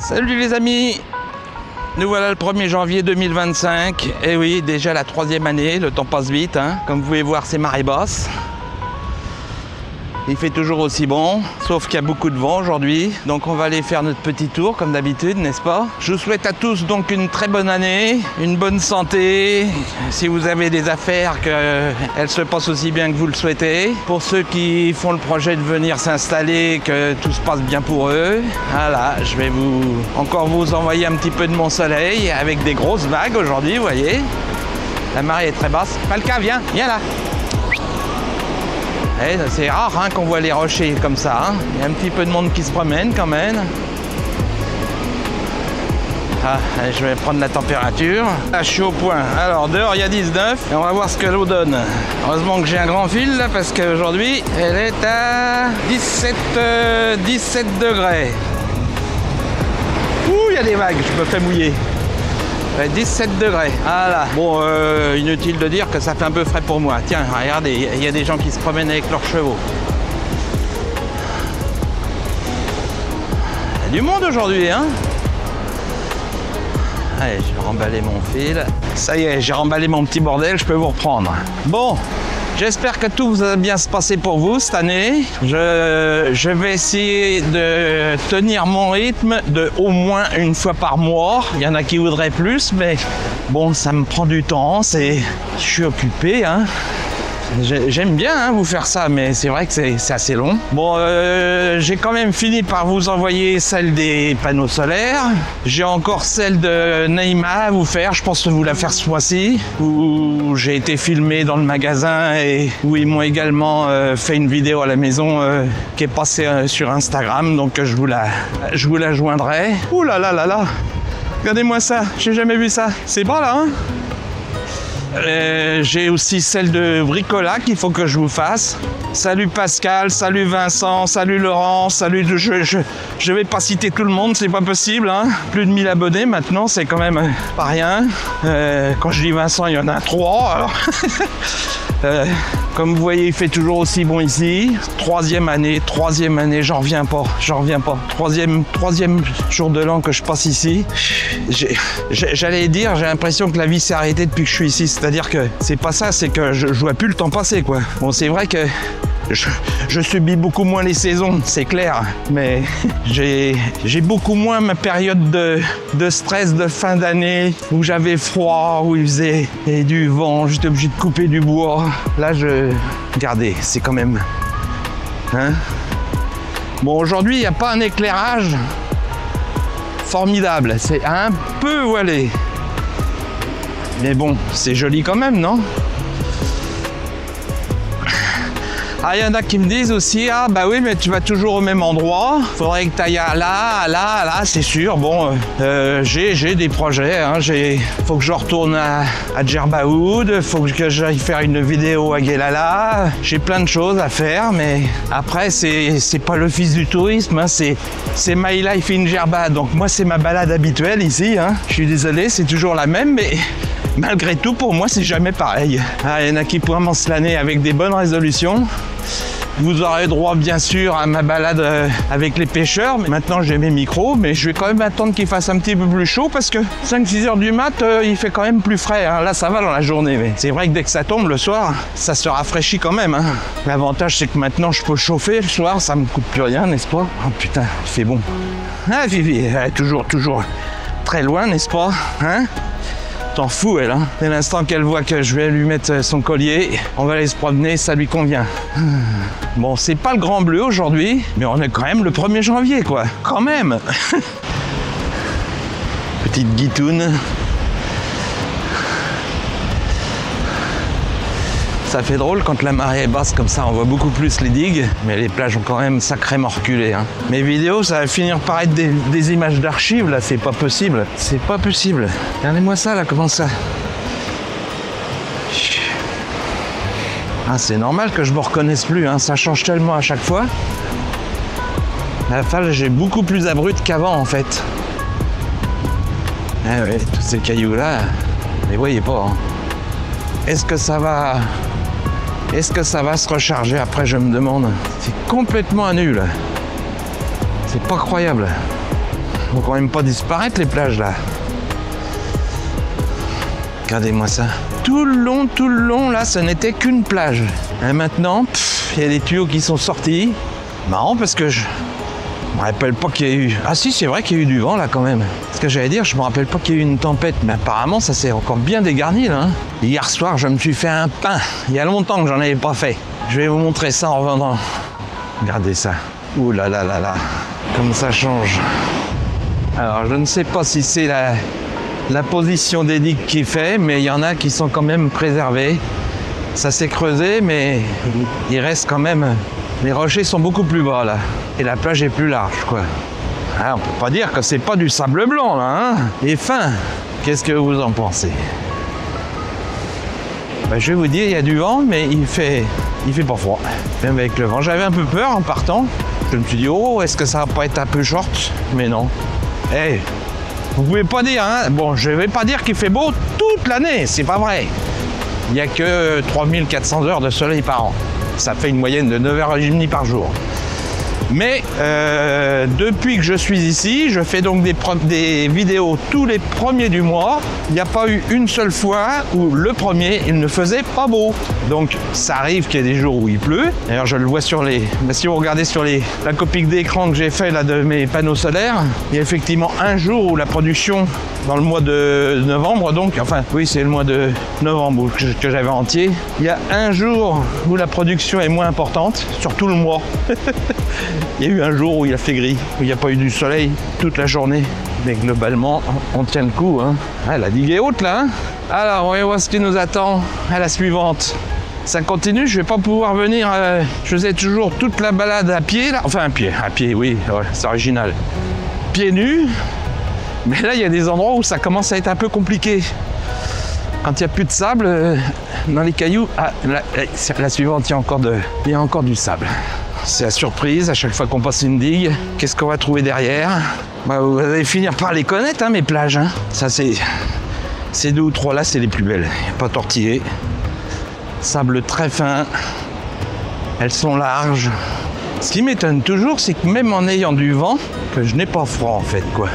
Salut les amis, nous voilà le 1er janvier 2025. Et oui, déjà la 3e année, le temps passe vite, hein. Comme vous pouvez voir, c'est marée basse. Il fait toujours aussi bon, sauf qu'il y a beaucoup de vent aujourd'hui. Donc on va aller faire notre petit tour comme d'habitude, n'est-ce pas? Je vous souhaite à tous donc une très bonne année, une bonne santé. Si vous avez des affaires, qu'elles se passent aussi bien que vous le souhaitez. Pour ceux qui font le projet de venir s'installer, que tout se passe bien pour eux. Voilà, je vais encore vous envoyer un petit peu de mon soleil avec des grosses vagues aujourd'hui, vous voyez. La marée est très basse. Falca, viens là. C'est rare hein, qu'on voit les rochers comme ça. Hein. Il y a un petit peu de monde qui se promène quand même. Ah, allez, je vais prendre la température. Là, je suis au point. Alors, dehors, il y a 19. Et on va voir ce que l'eau donne. Heureusement que j'ai un grand fil, là, parce qu'aujourd'hui, elle est à 17 degrés. Ouh, il y a des vagues, je me fais mouiller. 17 degrés. Voilà. Bon, inutile de dire que ça fait un peu frais pour moi. Tiens, regardez, il y a des gens qui se promènent avec leurs chevaux. Il y a du monde aujourd'hui, hein? Allez, je vais remballer mon fil. Ça y est, j'ai remballé mon petit bordel, je peux vous reprendre. Bon, j'espère que tout va bien se passer pour vous cette année. Je vais essayer de tenir mon rythme de au moins une fois par mois. Il y en a qui voudraient plus, mais bon, ça me prend du temps. Je suis occupé, hein. J'aime bien hein, vous faire ça, mais c'est vrai que c'est assez long. Bon, j'ai quand même fini par vous envoyer celle des panneaux solaires. J'ai encore celle de Neymar à vous faire, je pense vous la faire ce mois-ci. Où j'ai été filmé dans le magasin et où ils m'ont également fait une vidéo à la maison qui est passée sur Instagram. Donc je vous la joindrai. Ouh là là là là! Regardez-moi ça, j'ai jamais vu ça. C'est beau là, hein? J'ai aussi celle de Bricola qu'il faut que je vous fasse. Salut Pascal, salut Vincent, salut Laurent, salut... Je vais pas citer tout le monde, c'est pas possible. Hein. Plus de 1000 abonnés maintenant, c'est quand même pas rien. Quand je dis Vincent, il y en a 3. Alors comme vous voyez, il fait toujours aussi bon ici. Troisième année, j'en reviens pas. Troisième jour de l'an que je passe ici. J'allais dire, j'ai l'impression que la vie s'est arrêtée depuis que je suis ici. C'est-à-dire que c'est pas ça, c'est que je vois plus le temps passer, quoi. Bon, c'est vrai que je subis beaucoup moins les saisons, c'est clair, mais j'ai beaucoup moins ma période de stress de fin d'année où j'avais froid, où il faisait du vent, j'étais obligé de couper du bois. Là, regardez, c'est quand même... Hein? Bon, aujourd'hui, il n'y a pas un éclairage formidable, c'est un peu voilé. Mais bon, c'est joli quand même, non? Ah, il y en a qui me disent aussi, ah bah oui, mais tu vas toujours au même endroit, faudrait que tu ailles là, c'est sûr. Bon, j'ai des projets, hein. Faut que je retourne à Djerbaoud, faut que j'aille faire une vidéo à Guelala, j'ai plein de choses à faire, mais après, c'est pas l'office du tourisme, hein. C'est My Life in Djerba, donc moi, c'est ma balade habituelle ici, hein. Je suis désolé, c'est toujours la même, mais... Malgré tout, pour moi, c'est jamais pareil. Ah, il y en a qui commencent l'année avec des bonnes résolutions. Vous aurez droit, bien sûr, à ma balade avec les pêcheurs. Maintenant, j'ai mes micros, mais je vais quand même attendre qu'il fasse un petit peu plus chaud parce que 5-6 heures du mat, il fait quand même plus frais. Hein. Là, ça va dans la journée, mais c'est vrai que dès que ça tombe le soir, ça se rafraîchit quand même. Hein. L'avantage, c'est que maintenant, je peux chauffer le soir, ça me coûte plus rien, n'est-ce pas? Oh putain, il fait bon. Ah, Vivi, elle est toujours très loin, n'est-ce pas? Hein? T'en fous, elle, hein. Dès l'instant qu'elle voit que je vais lui mettre son collier, on va aller se promener, ça lui convient. Bon, c'est pas le grand bleu aujourd'hui, mais on est quand même le 1er janvier, quoi. Quand même. Petite guitoune. Ça fait drôle quand la marée est basse comme ça, on voit beaucoup plus les digues, mais les plages ont quand même sacrément reculé. Hein. Mes vidéos, ça va finir par être des images d'archives, là, c'est pas possible. C'est pas possible. Regardez-moi ça, là, comment ça... Ah, c'est normal que je me reconnaisse plus, hein. Ça change tellement à chaque fois. La falge est beaucoup plus abrupte qu'avant, en fait. Ah ouais, tous ces cailloux-là, vous les voyez pas. Hein. Est-ce que ça va se recharger après, je me demande. C'est complètement nul. C'est pas croyable. Ils vont quand même pas disparaître les plages là. Regardez-moi ça. Tout le long, là, ce n'était qu'une plage. Et maintenant, il y a des tuyaux qui sont sortis. Marrant parce que je me rappelle pas qu'il y a eu... Ah si, c'est vrai qu'il y a eu du vent là quand même. Ce que j'allais dire, je me rappelle pas qu'il y a eu une tempête. Mais apparemment, ça s'est encore bien dégarni là. Hier soir, je me suis fait un pain. Il y a longtemps que j'en avais pas fait. Je vais vous montrer ça en revenant. Regardez ça. Ouh là là là là. Comme ça change. Alors, je ne sais pas si c'est la position des digues qui fait, mais il y en a qui sont quand même préservés. Ça s'est creusé, mais il reste quand même... Les rochers sont beaucoup plus bas, là. Et la plage est plus large, quoi. Ah, on peut pas dire que c'est pas du sable blanc, là, hein. Et fin. Qu'est-ce que vous en pensez? Ben, je vais vous dire, il y a du vent, mais il fait pas froid. Même avec le vent. J'avais un peu peur en partant. Je me suis dit, oh, est-ce que ça va pas être un peu short? Mais non. Hey, vous pouvez pas dire, hein. Bon, je vais pas dire qu'il fait beau toute l'année, c'est pas vrai. Il n'y a que 3400 heures de soleil par an. Ça fait une moyenne de 9h30 par jour. Mais depuis que je suis ici, je fais donc des vidéos tous les premiers du mois. Il n'y a pas eu une seule fois où le premier, il ne faisait pas beau. Donc ça arrive qu'il y ait des jours où il pleut. D'ailleurs, je le vois sur les... si vous regardez sur la copie d'écran que j'ai fait là de mes panneaux solaires, il y a effectivement un jour où la production, dans le mois de novembre, donc, enfin, oui, c'est le mois de novembre que j'avais entier. Il y a un jour où la production est moins importante, sur tout le mois. Il y a eu un jour où il a fait gris, où il n'y a pas eu du soleil toute la journée. Mais globalement, on tient le coup. Hein. Ah, la digue est haute là. Hein. Alors, on va voir ce qui nous attend à la suivante. Ça continue, je vais pas pouvoir venir. Je faisais toujours toute la balade à pied là. Enfin, à pied, oui, ouais, c'est original. Pieds nus. Mais là, il y a des endroits où ça commence à être un peu compliqué. Quand il n'y a plus de sable, dans les cailloux, la suivante, il y a encore du sable. C'est la surprise, à chaque fois qu'on passe une digue, qu'est-ce qu'on va trouver derrière? Bah, vous allez finir par les connaître, hein, mes plages. Hein. Ça, ces deux ou trois là, c'est les plus belles. Il n'y a pas tortillé. Sable très fin. Elles sont larges. Ce qui m'étonne toujours, c'est que même en ayant du vent, que je n'ai pas froid en fait, quoi.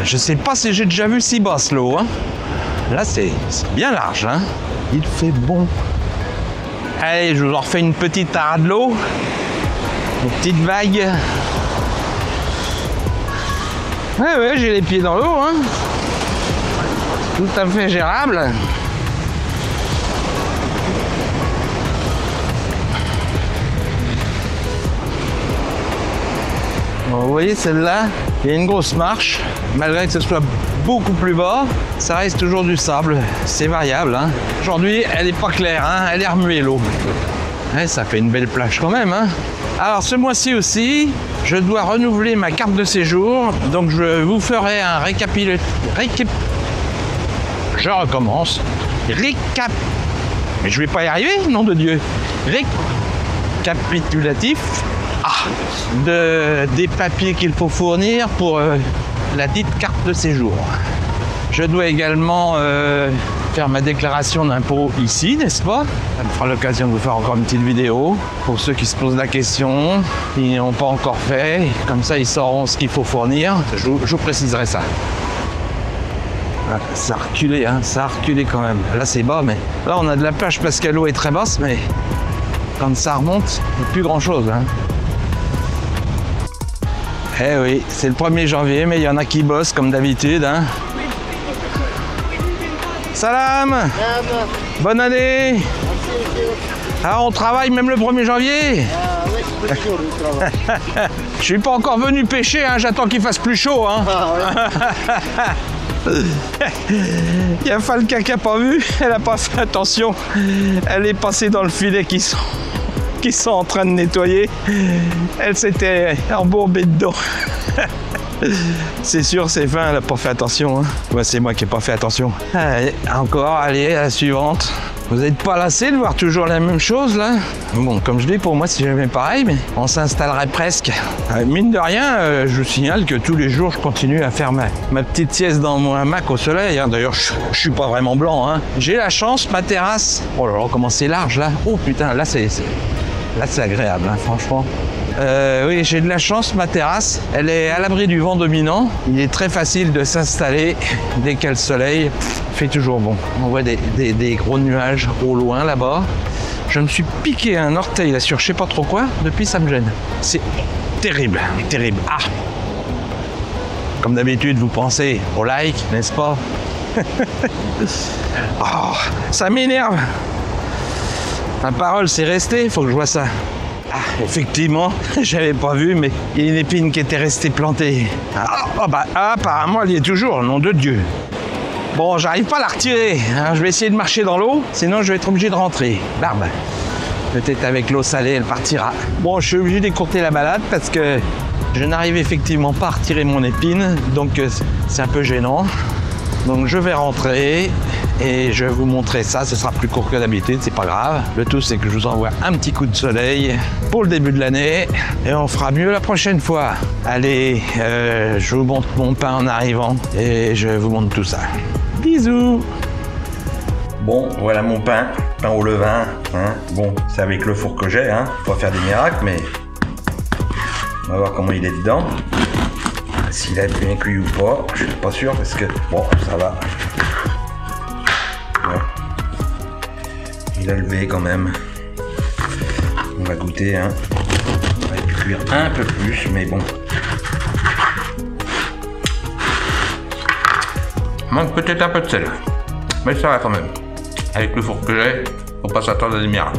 Je sais pas si j'ai déjà vu si basse l'eau. Hein. Là, c'est bien large. Hein. Il fait bon. Allez, je vous en refais une petite tarade de l'eau. Une petite vague. Ouais, j'ai les pieds dans l'eau. Hein. Tout à fait gérable. Bon, vous voyez celle-là, il y a une grosse marche. Malgré que ce soit beaucoup plus bas, ça reste toujours du sable. C'est variable. Hein. Aujourd'hui, elle n'est pas claire, hein. Elle est remuée l'eau. Ouais, ça fait une belle plage quand même. Hein. Alors ce mois-ci aussi, je dois renouveler ma carte de séjour. Donc je vous ferai un Je recommence. Mais je vais pas y arriver, nom de Dieu. Récapitulatif. Des papiers qu'il faut fournir pour la dite carte de séjour. Je dois également faire ma déclaration d'impôt ici, n'est-ce pas? Ça me fera l'occasion de vous faire encore une petite vidéo pour ceux qui se posent la question, qui n'ont pas encore fait. Comme ça, ils sauront ce qu'il faut fournir. Je vous préciserai ça. Ça a reculé, hein, ça a reculé quand même. Là, c'est bas, mais là, on a de la plage parce que l'eau est très basse, mais quand ça remonte, il n'y a plus grand-chose. Hein. Eh oui, c'est le 1er janvier, mais il y en a qui bossent comme d'habitude. Hein. Salam. Bonne année. Ah, on travaille même le 1er janvier. Oui, je suis pas encore venu pêcher, hein, j'attends qu'il fasse plus chaud. Hein. Il y a Falca qui n'a pas vu, elle n'a pas fait attention. Elle est passée dans le filet qui sont en train de nettoyer. Elle s'était embourbée dedans. C'est sûr, c'est fin, elle n'a pas fait attention. Hein. Ouais, c'est moi qui n'ai pas fait attention. Allez, encore, allez, à la suivante. Vous n'êtes pas lassé de voir toujours la même chose, là? Bon, comme je dis, pour moi, c'est jamais pareil, mais on s'installerait presque. Mine de rien, je vous signale que tous les jours, je continue à faire ma petite sieste dans mon hamac au soleil. Hein. D'ailleurs, je suis pas vraiment blanc. Hein. J'ai la chance, ma terrasse... Oh là là, comment c'est large, là. Oh putain, là, c'est agréable, hein, franchement. Oui, j'ai de la chance, ma terrasse, elle est à l'abri du vent dominant. Il est très facile de s'installer dès qu'il y a le soleil. Il fait toujours bon. On voit des gros nuages au loin là-bas. Je me suis piqué un orteil là sur je sais pas trop quoi, depuis ça me gêne. C'est terrible, terrible. Ah! Comme d'habitude, vous pensez au like, n'est-ce pas? Oh, ça m'énerve. Ma parole, c'est resté, il faut que je vois ça. Ah, effectivement, j'avais pas vu, mais il y a une épine qui était restée plantée. Apparemment, elle y est toujours, nom de Dieu. Bon, j'arrive pas à la retirer. Hein. Je vais essayer de marcher dans l'eau, sinon je vais être obligé de rentrer. L'arbre. Peut-être avec l'eau salée, elle partira. Bon, je suis obligé d'écourter la balade parce que je n'arrive effectivement pas à retirer mon épine, donc c'est un peu gênant. Donc je vais rentrer et je vais vous montrer ça. Ce sera plus court que d'habitude, c'est pas grave. Le tout, c'est que je vous envoie un petit coup de soleil pour le début de l'année et on fera mieux la prochaine fois. Allez, je vous montre mon pain en arrivant et je vous montre tout ça. Bisous! Bon, voilà mon pain au levain. Hein. Bon, c'est avec le four que j'ai, hein. Faut faire des miracles, mais on va voir comment il est dedans. S'il a bien cuit ou pas, je suis pas sûr parce que bon, ça va. Ouais. Il a levé quand même. On va goûter, hein. On va cuire un peu plus, mais bon. Manque peut-être un peu de sel, mais ça va quand même. Avec le four que j'ai, faut pas s'attendre à des miracles.